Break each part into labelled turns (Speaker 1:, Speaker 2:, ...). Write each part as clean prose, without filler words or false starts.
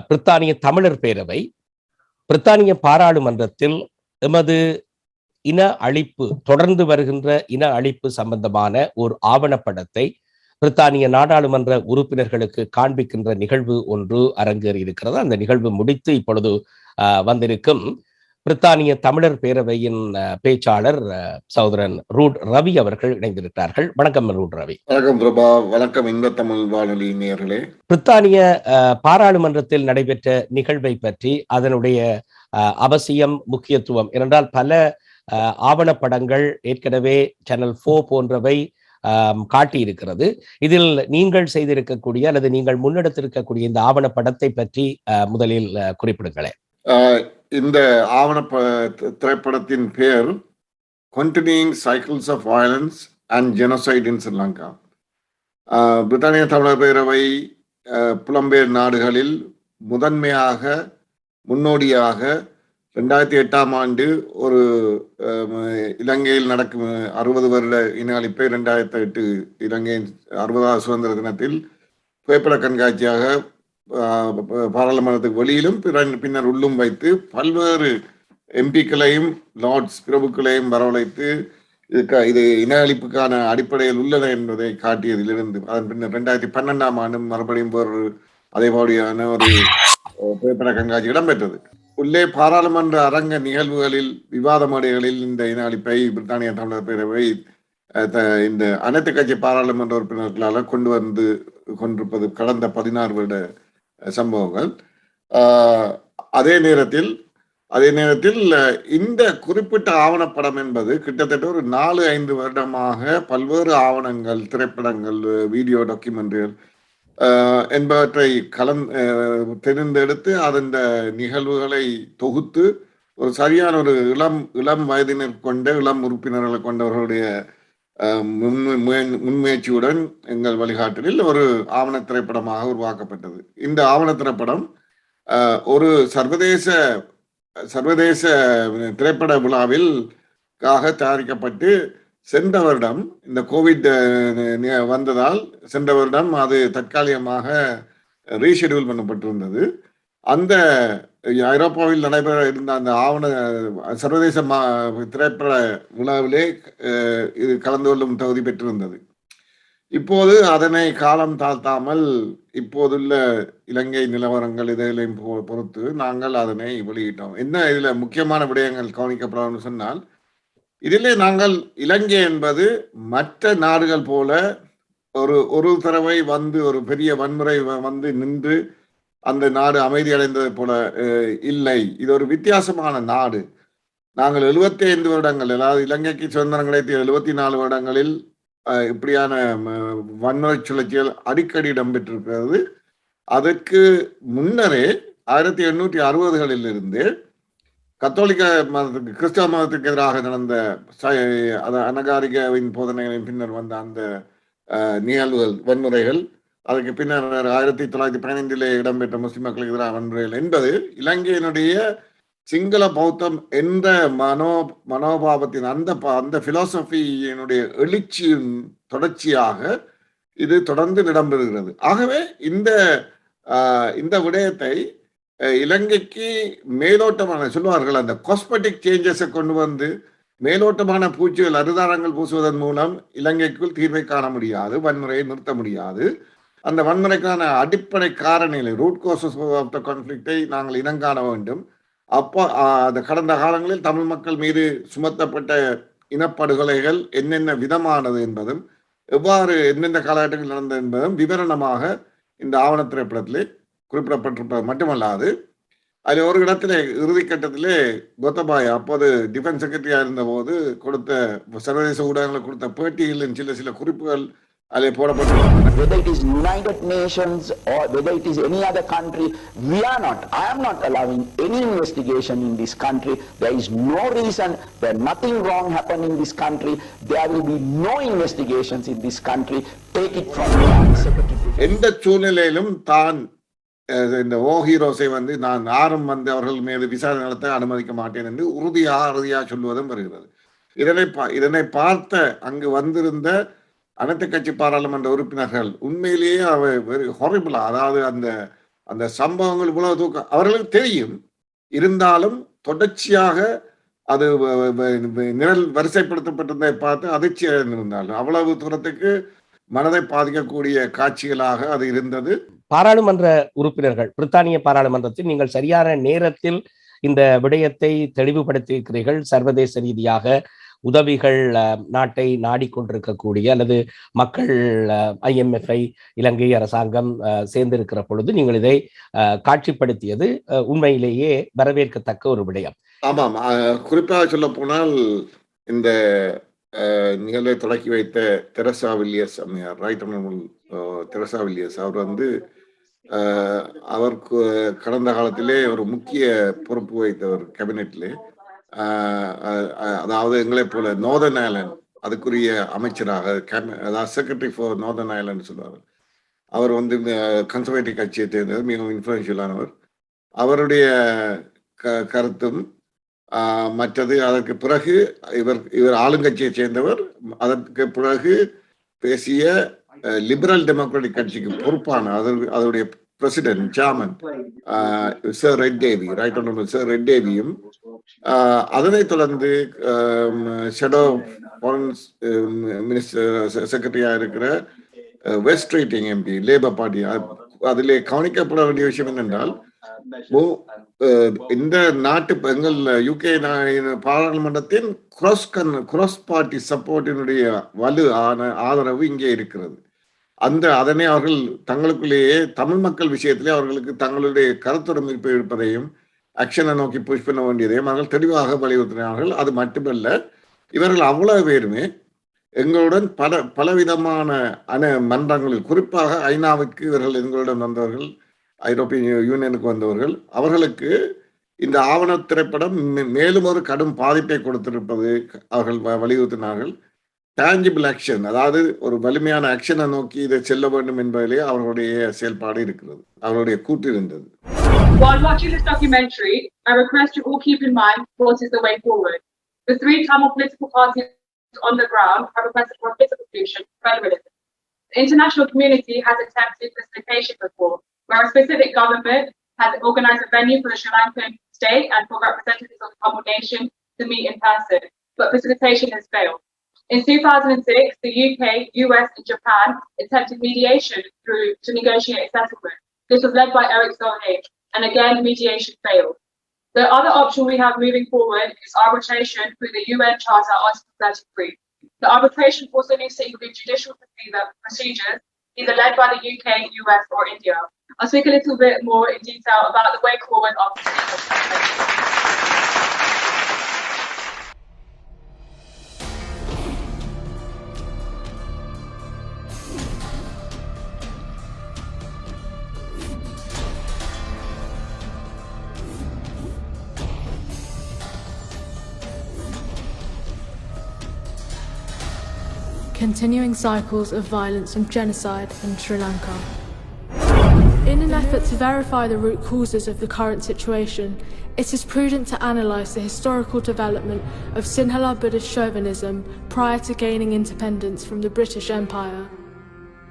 Speaker 1: பிரித்தானிய தமிழர் பேரவை பிரித்தானிய பாராளுமன்றத்தில் எமது இன அழிப்பு, தொடர்ந்து வருகின்ற இன அழிப்பு சம்பந்தமான ஒரு ஆவணப்படத்தை பிரித்தானிய நாடாளுமன்ற உறுப்பினர்களுக்கு காண்பிக்கின்ற நிகழ்வு ஒன்று அரங்கேறி இருக்கிறது. அந்த நிகழ்வு முடித்து இப்பொழுது வந்திருக்கும் பிரித்தானிய தமிழர் பேரவையின் பேச்சாளர் சகோதரன் ரூட் ரவி அவர்கள் இணைந்திருக்கிறார்கள். வணக்கம் ரூட் ரவி.
Speaker 2: வணக்கம் பிரபா. வணக்கம் இன்ப தமிழ் வானொலி நேயர்களே.
Speaker 1: பிரித்தானிய பாராளுமன்றத்தில் நடைபெற்ற நிகழ்வை பற்றி, அதனுடைய அவசியம், முக்கியத்துவம், ஏனென்றால் பல ஆவணப்படங்கள் ஏற்கனவே சேனல் 4 போன்றவை காட்டியிருக்கிறது. இதில் நீங்கள் செய்திருக்கக்கூடிய அல்லது நீங்கள் முன்னெடுத்திருக்கக்கூடிய இந்த ஆவணப்படத்தை பற்றி முதலில் குறிப்பிடுங்களேன்.
Speaker 2: இந்த ஆவண திரைப்படத்தின் பெயர் Continuing Cycles of Violence and Genocide in Srilanka. பிரித்தானிய தமிழர் பேரவை புலம்பெயர் நாடுகளில் முன்னோடியாக 2008 ஆண்டு ஒரு இலங்கையில் நடக்கும் 60 வருட இன அழிப்பை 2008 இலங்கையின் 60வது சுதந்திர தினத்தில் புகைப்பட கண்காட்சியாக பாராளுமன்றத்துக்கு வெளியிலும் பின்னர் உள்ளும் வைத்து பல்வேறு எம்பிக்களையும் லார்ட்ஸ் பிரபுக்களையும் வரவழைத்து இது இன அழிப்புக்கான அடிப்படையில் உள்ளது என்பதை காட்டியதிலிருந்து அதன் பின்னர் 2012 ஆண்டும் மறுபடியும் ஒரு அதே மாதிரியான ஒரு புகைப்பட கண்காட்சி இடம்பெற்றது. உள்ளே பாராளுமன்ற அரங்க நிகழ்வுகளில், விவாத மேடைகளில் இந்த இன அழிப்பை பிரித்தானிய தமிழர் பேரவை இந்த அனைத்து கட்சி பாராளுமன்ற உறுப்பினர்களால் கொண்டு வந்து கொண்டிருப்பது கடந்த 16 வருட சம்பவங்கள். அதே நேரத்தில் இந்த குறிப்பிட்ட ஆவணப்படம் என்பது கிட்டத்தட்ட ஒரு 4-5 வருடமாக பல்வேறு ஆவணங்கள், திரைப்படங்கள், வீடியோ டாக்குமெண்ட்ரிகள் என்பவற்றை தெரிந்தெடுத்து அதன் நிகழ்வுகளை தொகுத்து ஒரு சரியான ஒரு இளம் வயதினர் கொண்ட இளம் உறுப்பினர்களை கொண்டவர்களுடைய முன்முயற்சியுடன் எங்கள் வழிகாட்டலில் ஒரு ஆவண திரைப்படமாக உருவாக்கப்பட்டது. இந்த ஆவண திரைப்படம் ஒரு சர்வதேச திரைப்பட விழாவில் தயாரிக்கப்பட்டு சென்ற வருடம் இந்த கோவிட் வந்ததால் சென்ற வருடம் அது தற்காலிகமாக ரீஷெடியூல் பண்ணப்பட்டிருந்தது. அந்த ஐரோப்பாவில் நடைபெற இருந்த அந்த சர்வதேச திரைப்பட விழாவிலே இது கலந்து கொள்ளும் தகுதி பெற்றிருந்தது. இப்போது அதனை காலம் தாழ்த்தாமல் இப்போதுள்ள இலங்கை நிலவரங்கள் இதையும் பொறுத்து நாங்கள் அதனை வெளியிட்டோம். என்ன இதுல முக்கியமான விடயங்கள் கவனிக்கப்படணும்னு சொன்னால், இதிலே நாங்கள் இலங்கை என்பது மற்ற நாடுகள் போல ஒரு தடவை வந்து ஒரு பெரிய வன்முறை வந்து நின்று அந்த நாடு அமைதி அடைந்தது போல இல்லை. இது ஒரு வித்தியாசமான நாடு. நாங்கள் 75 வருடங்கள், அதாவது இலங்கைக்கு சுதந்திரம் கிடைத்த 74 வருடங்களில் இப்படியான வன்முறை சுழற்சிகள் அடிக்கடி இடம்பெற்றிருக்கிறது. அதற்கு முன்னரே 1860களில் இருந்து கத்தோலிக்க மதத்துக்கு, கிறிஸ்தவ மதத்துக்கு எதிராக நடந்த அனகாரிகவின் போதனைகளின் பின்னர் வந்த அந்த நிகழ்வுகள், வன்முறைகள், அதுக்கு பின்னர் 1915 இடம்பெற்ற முஸ்லிம் மக்களுக்கு எதிராக வன்முறைகள் என்பது இலங்கையினுடைய சிங்கள பௌத்தம் என்ற மனோபாவத்தின் அந்த பிலாசபியினுடைய எழுச்சியின் தொடர்ச்சியாக இது தொடர்ந்து இடம்பெறுகிறது. ஆகவே இந்த விடயத்தை இலங்கைக்கு மேலோட்டமான சொல்வார்கள், அந்த காஸ்மெட்டிக் சேஞ்சஸை கொண்டு வந்து மேலோட்டமான பூச்சிகள், அருதாரங்கள் பூசுவதன் மூலம் இலங்கைக்குள் தீர்வை காண முடியாது, வன்முறையை நிறுத்த முடியாது. அந்த வன்முறைக்கான அடிப்படை காரணிகளை, ரூட் காசஸ் ஆஃப் த கான்ஃப்ளிக்டை நாங்கள் இனங்காண வேண்டும். அப்போ அந்த கடந்த காலங்களில் தமிழ் மக்கள் மீது சுமத்தப்பட்ட இனப்படுகொலைகள் என்னென்ன விதமானது என்பதும், எவ்வாறு எந்தெந்த காலகட்டங்கள் நடந்தது என்பதும் விவரணமாக இந்த ஆவண திரைப்படத்திலே குறிப்பிடப்பட்டிருப்பது மட்டுமல்லாது, அதில் ஒரு இடத்திலே இறுதிக்கட்டத்திலே கோத்தபாய அப்போது டிஃபென்ஸ் செக்ரட்டரியா இருந்த போது கொடுத்த சர்வதேச ஊடகங்களுக்கு கொடுத்த பேட்டிகளின் சில குறிப்புகள் அதில் போடப்பட்டுள்ளன.
Speaker 3: Whether it is United Nations or whether it is any other country, I am not allowing any investigation in this country. There is no reason that nothing wrong happened in this country. There will be no investigations in this country. Take it from me.
Speaker 2: எந்த சூழ்நிலையிலும் தான் இந்த ஹீரோஸை வந்து நான் யாரும் வந்து அவர்கள் மீது விசாரணை நடத்த அனுமதிக்க மாட்டேன் என்று உறுதியாக சொல்லுவதும் வருகிறது. இதனை பார்த்த அங்கு வந்திருந்த அனைத்து கட்சி பாராளுமன்ற உறுப்பினர்கள் உண்மையிலேயே வெரி ஹாரிபிளா, அதாவது அந்த அந்த சம்பவங்கள் இவ்வளவு தூக்கம் அவர்களுக்கு தெரியும். இருந்தாலும் தொடர்ச்சியாக அது நிழல் வரிசைப்படுத்தப்பட்டதை பார்த்து அதிர்ச்சி அடைந்திருந்தாலும் அவ்வளவு தூரத்துக்கு மனதை பாதிக்கக்கூடிய காட்சிகளாக அது இருந்தது.
Speaker 1: பாராளுமன்ற உறுப்பினர்கள், பிரித்தானிய பாராளுமன்றத்தில் நீங்கள் சரியான நேரத்தில் இந்த விடயத்தை தெளிவுபடுத்தியிருக்கிறீர்கள். சர்வதேச ரீதியாக உதவிகள் நாட்டை நாடிக்கொண்டிருக்கக்கூடிய அல்லது மக்கள் IMF-ஐ இலங்கை அரசாங்கம் சேர்ந்திருக்கிற பொழுது நீங்கள் இதை காட்சிப்படுத்தியது உண்மையிலேயே வரவேற்கத்தக்க ஒரு விடயம்.
Speaker 2: ஆமாம், குறிப்பாக சொல்ல போனால் இந்த நிகழ்வை தொடக்கி வைத்த தெரசா வில்லியர்ஸ் அம்மையார், ரைட் ஹானரபிள் தெரசா வில்லியர்ஸ், அவர் கடந்த காலத்திலே ஒரு முக்கிய பொறுப்பு வைத்தவர் கேபினெட்லே. அதாவது எங்களை போல நார்தர்ன் ஐலண்ட் அதுக்குரிய அமைச்சராக, அதாவது செக்ரட்டரி ஃபார் நார்தர்ன் ஐலண்ட் சொல்லுவார். அவர் கன்சர்வேட்டிவ் கட்சியை சேர்ந்தவர், மிகவும் இன்ஃப்ளூயன்ஷியலானவர். அவருடைய கருத்தும் மற்றது அதற்கு பிறகு இவர் ஆளுங்கட்சியை சேர்ந்தவர். அதற்கு பிறகு பேசிய லிபரல் டெமோக்ராட்டிக் கட்சிக்கு பொறுப்பான அதனுடைய president chairman sir Ed Davey, right honourable sir Ed டேவியும், அதனைத் தொடர்ந்து ஷெடோ ஃபாரின் மினிஸ்டர் செக்ரட்டரியாக இருக்கிற Wes Streeting MP, Labour party. அதிலே கவனிக்கப்பட வேண்டிய விஷயம் என்னென்றால், இந்த நாட்டு எங்கள் UK பாராளுமன்றத்தின் கிராஸ் பார்ட்டி சப்போர்ட்டினுடைய வலு ஆதரவு இங்கே இருக்கிறது. அதனை அவர்கள் தங்களுக்குள்ளேயே தமிழ் மக்கள் விஷயத்திலே அவர்களுக்கு தங்களுடைய கருத்துரிமை இருப்பதையும் ஆக்ஷனை நோக்கி புஷ் பண்ண வேண்டியதையும் அவர்கள் தெளிவாக வலியுறுத்தினார்கள். அது மட்டுமல்ல, இவர்கள் அவ்வளவு பேருமே எங்களுடன் பலவிதமான மன்றங்களில், குறிப்பாக ஐநாவுக்கு இவர்கள் எங்களுடன் வந்தவர்கள், ஐரோப்பிய யூனியனுக்கு வந்தவர்கள், அவர்களுக்கு இந்த ஆவண திரைப்படம் மேலும் ஒரு கடும் பாதிப்பை கொடுத்திருப்பது அவர்கள் வலியுறுத்தினார்கள். டேஞ்சிபிள் ஆக்ஷன், அதாவது ஒரு வலிமையான ஆக்ஷனை நோக்கி இதை செல்ல வேண்டும் என்பதிலே அவர்களுடைய செயல்பாடு இருக்கிறது, அவர்களுடைய கூட்டு இருந்தது.
Speaker 4: While watching this documentary, I request you all keep in mind what is the way forward. The 3 Tamil political parties on the ground have requested for a political solution, federalism. The international community has attempted facilitation before, where a specific government has organized a venue for the Sri Lankan state and for representatives of the Tamil nation to meet in person, but facilitation has failed. In 2006, the UK, US and Japan attempted mediation to negotiate a settlement. This was led by Eric Solheim, and again mediation failed. The other option we have moving forward is arbitration through the UN Charter Article 33. The arbitration also needs to include judicial procedures, either led by the UK, US or India. I'll speak a little bit more in detail about the way forward of this.
Speaker 5: Continuing cycles of violence and genocide in Sri Lanka. In an effort to verify the root causes of the current situation, it is prudent to analyse the historical development of Sinhala Buddhist chauvinism prior to gaining independence from the British Empire.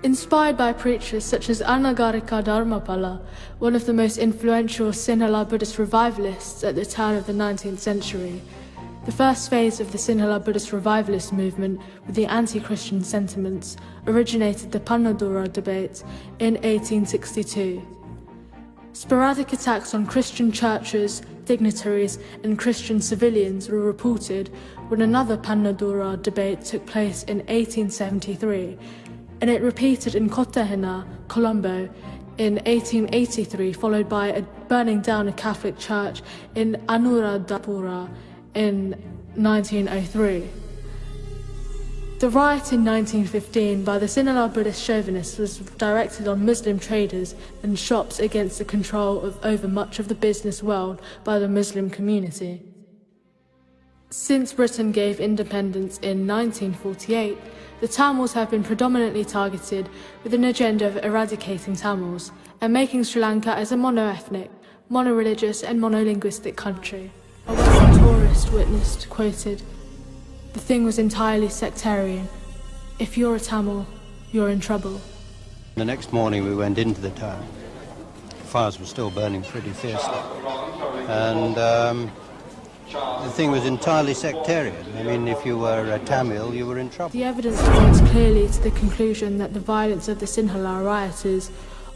Speaker 5: Inspired by preachers such as Anagarika Dharmapala, one of the most influential Sinhala Buddhist revivalists at the turn of the 19th century, the first phase of the Sinhala Buddhist revivalist movement with the anti-Christian sentiments originated the Panadura debate in 1862. Sporadic attacks on Christian churches, dignitaries and Christian civilians were reported when another Panadura debate took place in 1873, and it repeated in Kotahena, Colombo in 1883, followed by burning down a Catholic church in Anuradhapura in 1903. The riot in 1915 by the Sinhala Buddhist chauvinists was directed on Muslim traders and shops against the control of over much of the business world by the Muslim community. Since Britain gave independence in 1948, the Tamils have been predominantly targeted with an agenda of eradicating Tamils and making Sri Lanka as a mono-ethnic, mono-religious and monolinguistic country. A Western tourist witnessed, quoted, "The thing was entirely sectarian. If you're a Tamil, you're in trouble."
Speaker 6: The next morning we went into the town. fires were still burning pretty fiercely. And the thing was entirely sectarian. I mean, if you were a Tamil, you were in trouble.
Speaker 5: The evidence points clearly to the conclusion that the violence of the Sinhala rioters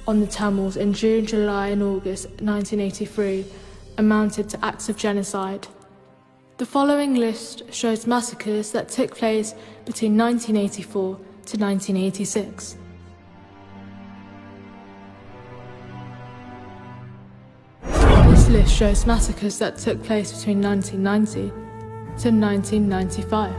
Speaker 5: on the Tamils in June, July and August 1983 amounted to acts of genocide. The following list shows massacres that took place between 1984 to 1986. This list shows massacres that took place between 1990 to 1995.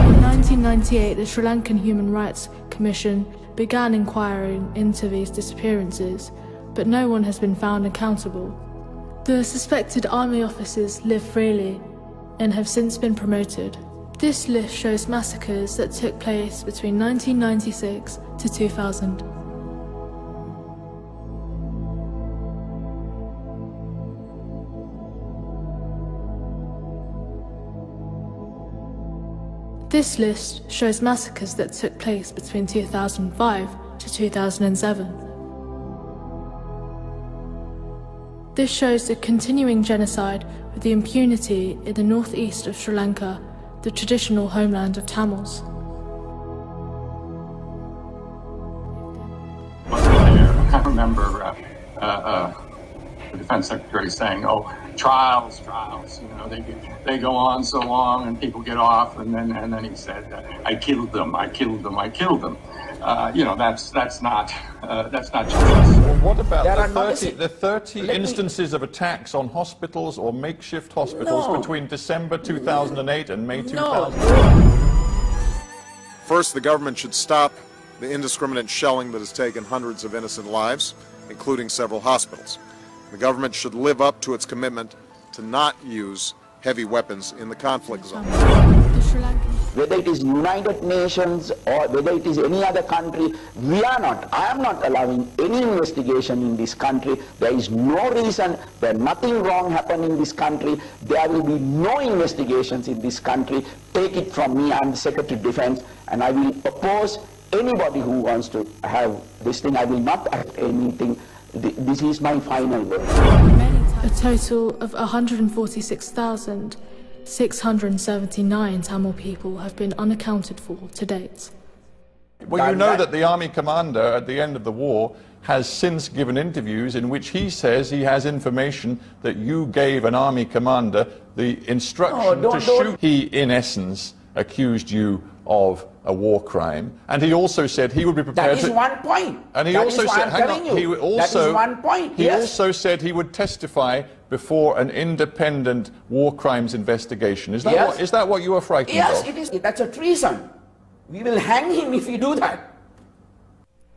Speaker 5: In 1998, the Sri Lankan Human Rights Commission began inquiring into these disappearances, but no one has been found accountable. The suspected army officers live freely and have since been promoted. This list shows massacres that took place between 1996 to 2000. This list shows massacres that took place between 2005 to 2007. This shows the continuing genocide with the impunity in the northeast of Sri Lanka, the traditional homeland of Tamils.
Speaker 7: I remember the defense secretary saying, "Oh, trials, you know, they go on so long and people get off," and then he said, "I killed them. You know, that's not justice."
Speaker 8: Well, what about the 30 instances of attacks on hospitals or makeshift hospitals between December 2008 and May 2000?
Speaker 9: First, the government should stop the indiscriminate shelling that has taken hundreds of innocent lives, including several hospitals. The government should live up to its commitment to not use heavy weapons in the conflict zone.
Speaker 3: Whether it is United Nations or whether it is any other country, I am not allowing any investigation in this country. There is no reason that nothing wrong happened in this country. There will be no investigations in this country. Take it from me, I am the Secretary of Defense, and I will oppose anybody who wants to have this thing. I will not act anything. This is my final word.
Speaker 5: A total of 146,679 Tamil people have been unaccounted for to date.
Speaker 8: Well, you know that the army commander at the end of the war has since given interviews in which he says he has information that you gave an army commander the instruction to shoot. He, in essence, accused you of a war crime, and he also said he would be prepared to...
Speaker 3: That is one point.
Speaker 8: And he also said, hang on,
Speaker 3: that is one point.
Speaker 8: He also said he would testify before an independent war crimes investigation. Is that what you are frightened of?
Speaker 3: Yes, it is. That's a treason. We will hang him if we do that.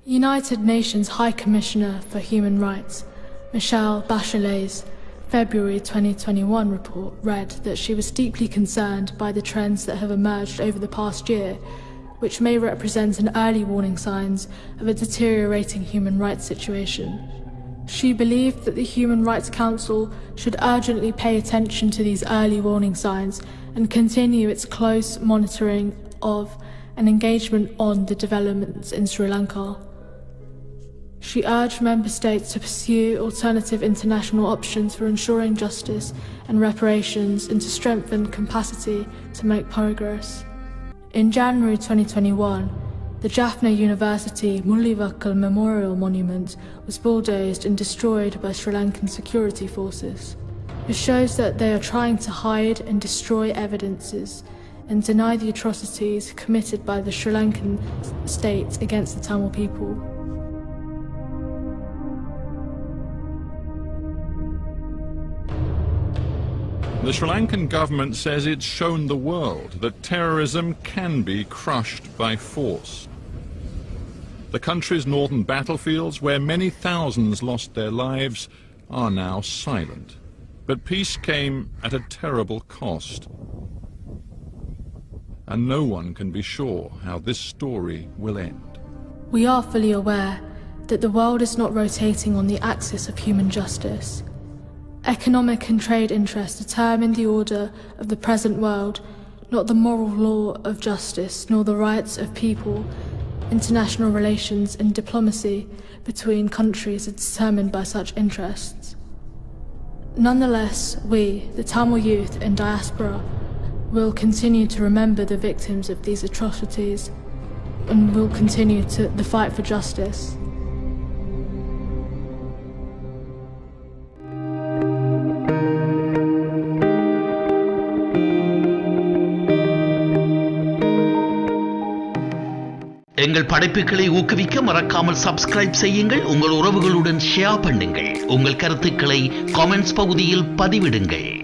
Speaker 5: United Nations High Commissioner for Human Rights, Michelle Bachelet's February 2021 report read that she was deeply concerned by the trends that have emerged over the past year, which may represent an early warning signs of a deteriorating human rights situation. She believed that the Human Rights Council should urgently pay attention to these early warning signs and continue its close monitoring of and engagement on the developments in Sri Lanka. She urged member states to pursue alternative international options for ensuring justice and reparations and to strengthen capacity to make progress. In January 2021, the Jaffna University Mullivakal Memorial Monument was bulldozed and destroyed by Sri Lankan security forces. It shows that they are trying to hide and destroy evidences and deny the atrocities committed by the Sri Lankan state against the Tamil people.
Speaker 10: The Sri Lankan government says it's shown the world that terrorism can be crushed by force. The country's northern battlefields, where many thousands lost their lives, are now silent. But peace came at a terrible cost. And no one can be sure how this story will end.
Speaker 5: We are fully aware that the world is not rotating on the axis of human justice. Economic and trade interests determine the order of the present world, not the moral law of justice, nor the rights of people. International relations and diplomacy between countries are determined by such interests. Nonetheless, we, the Tamil youth and diaspora, will continue to remember the victims of these atrocities and will continue the fight for justice.
Speaker 11: எங்கள் படைப்புகளை ஊக்குவிக்க மறக்காமல் subscribe செய்யுங்கள், உங்கள் உறவுகளுடன் share பண்ணுங்கள், உங்கள் கருத்துக்களை comments பகுதியில் பதிவிடுங்கள்.